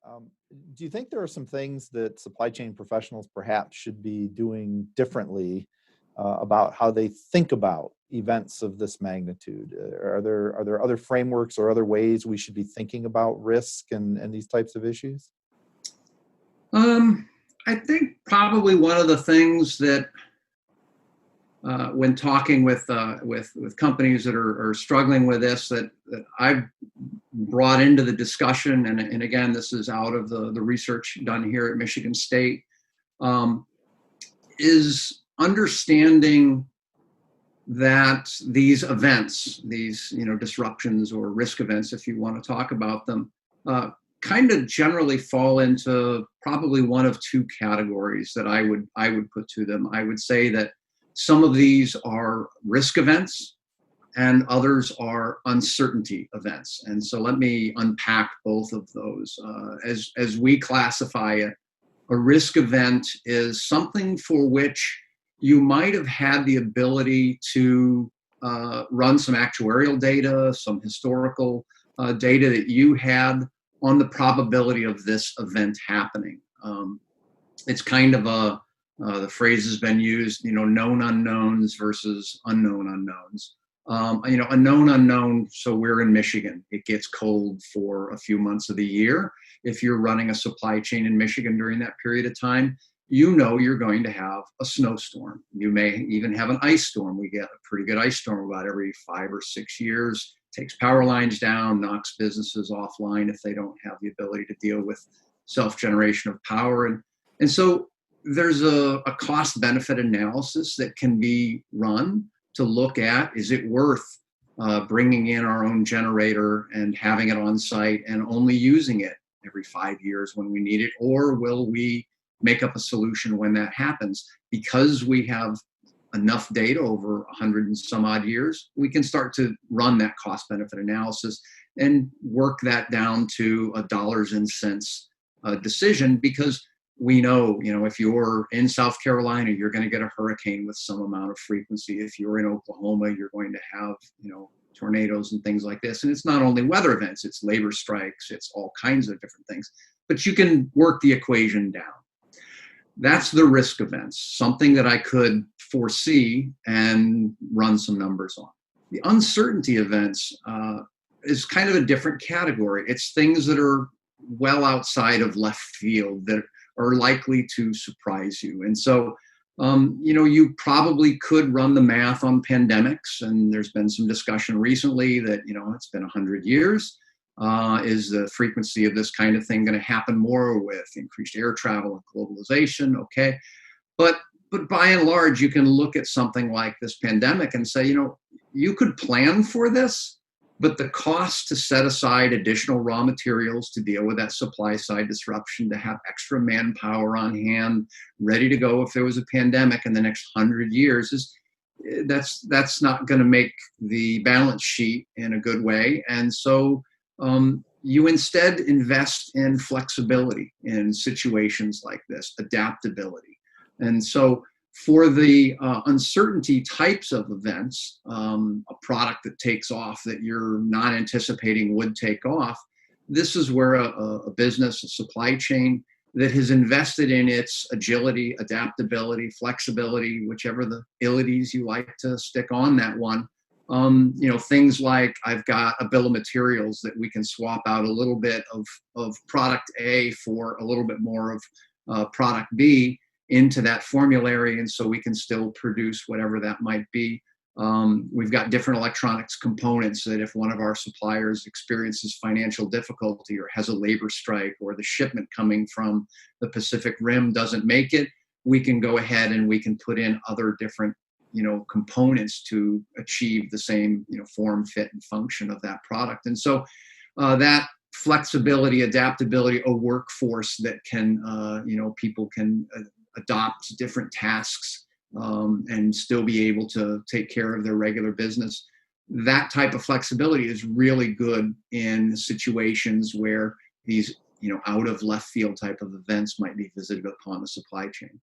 Um, do you think there are some things that supply chain professionals perhaps should be doing differently about how they think about events of this magnitude? Are there other frameworks or other ways we should be thinking about risk and these types of issues? Um, I think probably one of the things that when talking with companies that are struggling with this that I've brought into the discussion, and again, this is out of the research done here at Michigan State, um, is understanding that these events, these disruptions or risk events, if you want to talk about them, kind of generally fall into probably one of two categories that I would put to them. I would say that some of these are risk events and others are uncertainty events. And so let me unpack both of those. As we classify it, a risk event is something for which you might have had the ability to run some actuarial data, some historical data that you had on the probability of this event happening. It's kind of the phrase has been used, known unknowns versus unknown unknowns. A known unknown, so we're in Michigan. It gets cold for a few months of the year. If you're running a supply chain in Michigan during that period of time, you're going to have a snowstorm. You may even have an ice storm. We get a pretty good ice storm about every 5 or 6 years. Takes power lines down, knocks businesses offline if they don't have the ability to deal with self-generation of power. And so there's a cost-benefit analysis that can be run to look at, is it worth bringing in our own generator and having it on site and only using it every 5 years when we need it? Or will we make up a solution when that happens? Because we have enough data over 100 and some odd years, we can start to run that cost benefit analysis and work that down to a dollars and cents decision, because we know, if you're in South Carolina, you're going to get a hurricane with some amount of frequency. If you're in Oklahoma, you're going to have, tornadoes and things like this. And it's not only weather events, it's labor strikes, it's all kinds of different things, but you can work the equation down. That's the risk events, something that I could foresee and run some numbers on. The uncertainty events is kind of a different category. It's things that are well outside of left field that are likely to surprise you. And so, you probably could run the math on pandemics, and there's been some discussion recently that, it's been 100 years. Is the frequency of this kind of thing going to happen more with increased air travel and globalization? Okay. But by and large, you can look at something like this pandemic and say, you could plan for this, but the cost to set aside additional raw materials to deal with that supply side disruption, to have extra manpower on hand, ready to go if there was a pandemic in the next 100 years, that's not going to make the balance sheet in a good way. And so you instead invest in flexibility in situations like this, adaptability. And so for the uncertainty types of events, a product that takes off that you're not anticipating would take off, this is where a business, a supply chain that has invested in its agility, adaptability, flexibility, whichever the ilities you like to stick on that one. Things like I've got a bill of materials that we can swap out a little bit of product A for a little bit more of product B into that formulary, and so we can still produce whatever that might be. We've got different electronics components that if one of our suppliers experiences financial difficulty or has a labor strike, or the shipment coming from the Pacific Rim doesn't make it, we can go ahead and we can put in other different components to achieve the same, form, fit, and function of that product. And so that flexibility, adaptability, a workforce that can, people can adopt different tasks and still be able to take care of their regular business. That type of flexibility is really good in situations where these, out of left field type of events might be visited upon the supply chain.